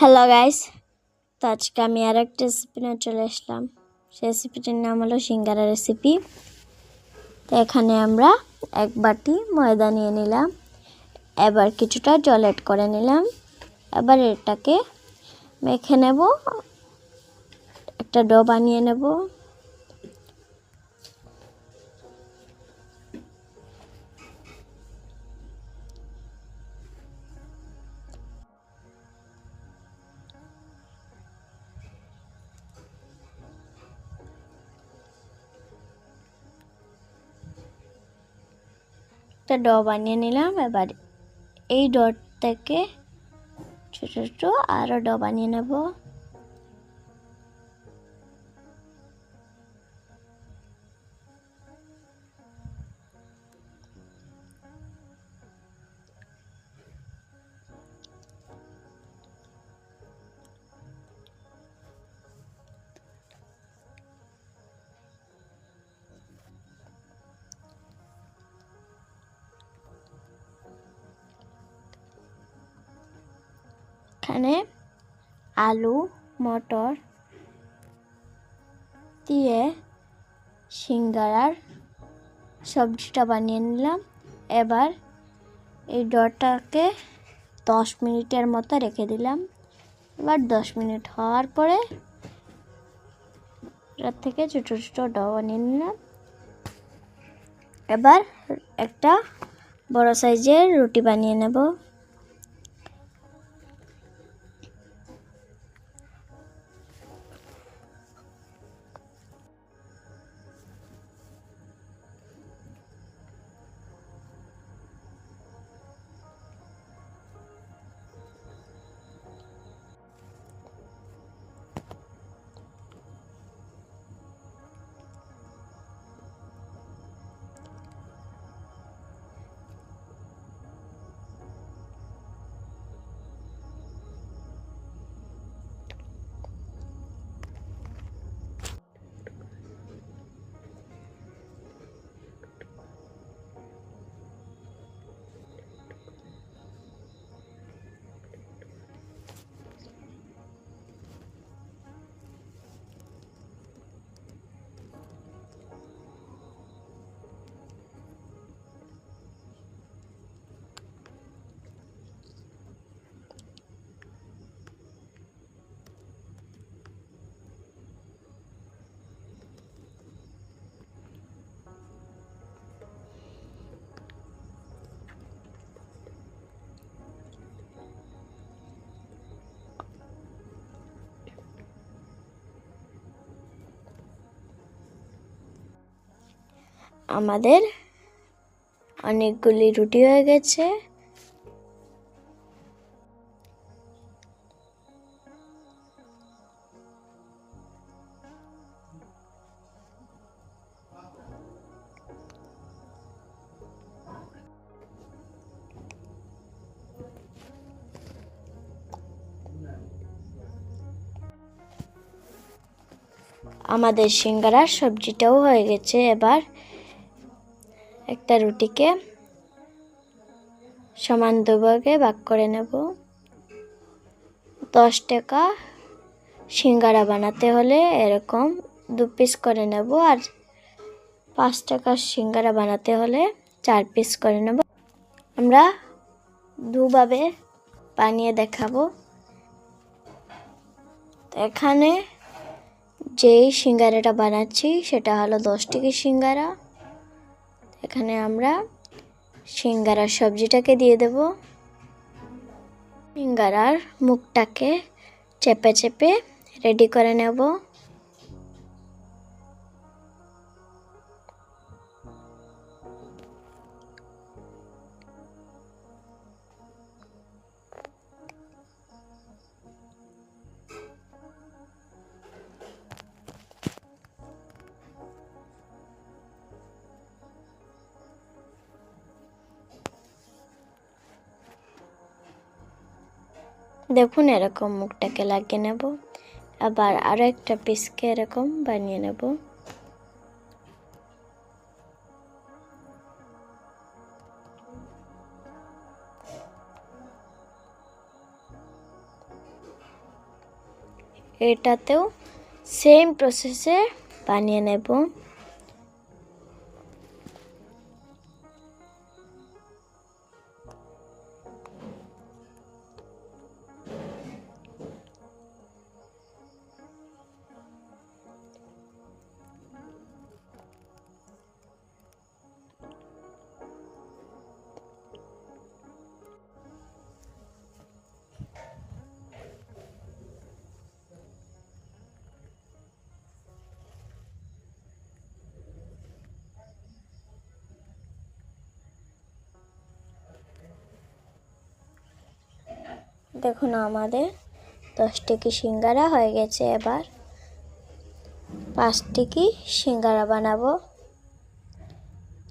Hello guys, তো আজকে আমি আর একটা রেসিপি নিয়ে চলে আসলাম। সেই রেসিপিটির নাম হলো সিঙ্গারা রেসিপি। তো এখানে আমরা এক বাটি ময়দা নিয়ে নিলাম, এবার কিছুটা জল অ্যাড করে নিলাম। এবার এটাকে মেখে নেব, একটা ডো বানিয়ে নেব। একটা ডো বানিয়ে নিলাম। এবার এই ডো থেকে ছোট ছোট আরও ডো বানিয়ে নেব। এখানে আলু মটর দিয়ে সিঙ্গারার সবজিটা বানিয়ে নিলাম। এবার এই ডোটাকে 10 মিনিটের মতো রেখে দিলাম। এবার 10 মিনিট হওয়ার পরে এর থেকে ছোট ছোট ডো বানিয়ে নিলাম। এবার একটা বড় সাইজের রুটি বানিয়ে নেব। আমাদের অনেকগুলি রুটি হয়ে গেছে। আমাদের সিঙ্গারার সবজিটাও হয়ে গেছে। এবার একটা রুটিকে সমান দুভাগে ভাগ করে নেব। 10 টাকা সিঙ্গারা বানাতে হলে এরকম 2 পিস করে নেব, আর 5 টাকা সিঙ্গারা বানাতে হলে 4 পিস করে নেব। আমরা দুভাবে বানিয়ে দেখাবো। এখানে যেই সিঙ্গারাটা বানাচ্ছি সেটা হলো 10 টাকা সিঙ্গারা। এখানে আমরা সিঙ্গারার সবজিটাকে দিয়ে দেব। সিঙ্গারার মুখটাকে চেপে চেপে রেডি করে নেব। দেখুন এরকম মুখটাকে লাগিয়ে নেব। আবার আরো একটা পিসকে এরকম বানিয়ে নেব। এটাতেও সেম প্রসেসে বানিয়ে নেব। দেখুন আমাদের 10টি সিঙ্গারা হয়ে গেছে। এবার 5টি সিঙ্গারা বানাবো।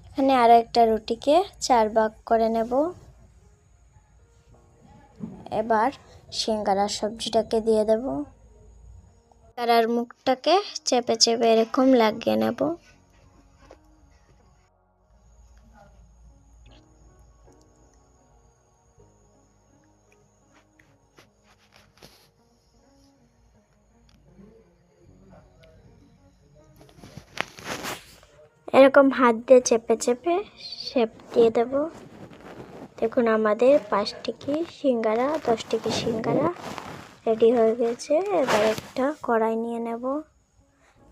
এখানে আরো একটা রুটিকে 4 ভাগ করে নেব। এবার সিঙ্গারার সবজিটাকে দিয়ে দেব। সিঙ্গারার মুখটাকে চেপে চেপে এরকম লাগিয়ে নেব। এরকম হাত দিয়ে চেপে চেপে শেপ দিয়ে দেব। দেখুন আমাদের 5টি সিঙ্গারা 10টি সিঙ্গারা রেডি হয়ে গেছে। এবার একটা কড়াই নিয়ে নেব,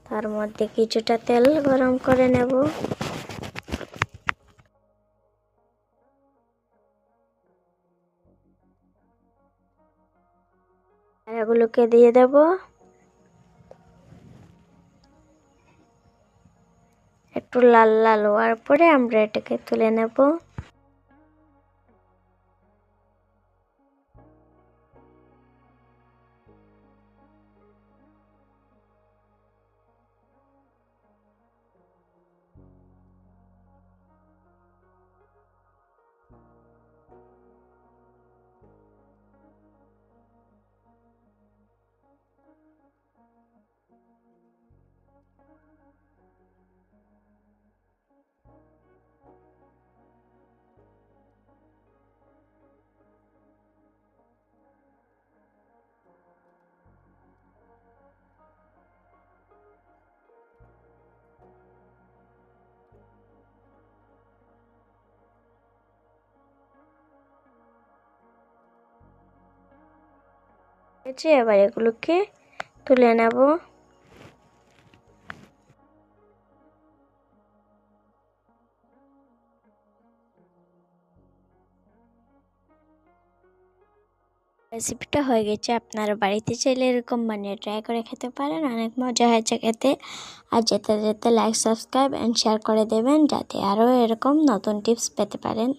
তার মধ্যে কিছুটা তেল গরম করে নেব। এগুলোকে দিয়ে দেব। একটু লাল লাল হওয়ার পরে আমরা এটাকে তুলে নেব। এবার এগুলোকে তুলে নেব। রেসিপিটা হয়ে গেছে। আপনারা বাড়িতে চাইলে এরকম বানিয়ে ট্রাই করে খেতে পারেন, অনেক মজা হয়েছে খেতে। আর যেতে যেতে লাইক, সাবস্ক্রাইব অ্যান্ড শেয়ার করে দেবেন, যাতে আরও এরকম নতুন টিপস পেতে পারেন।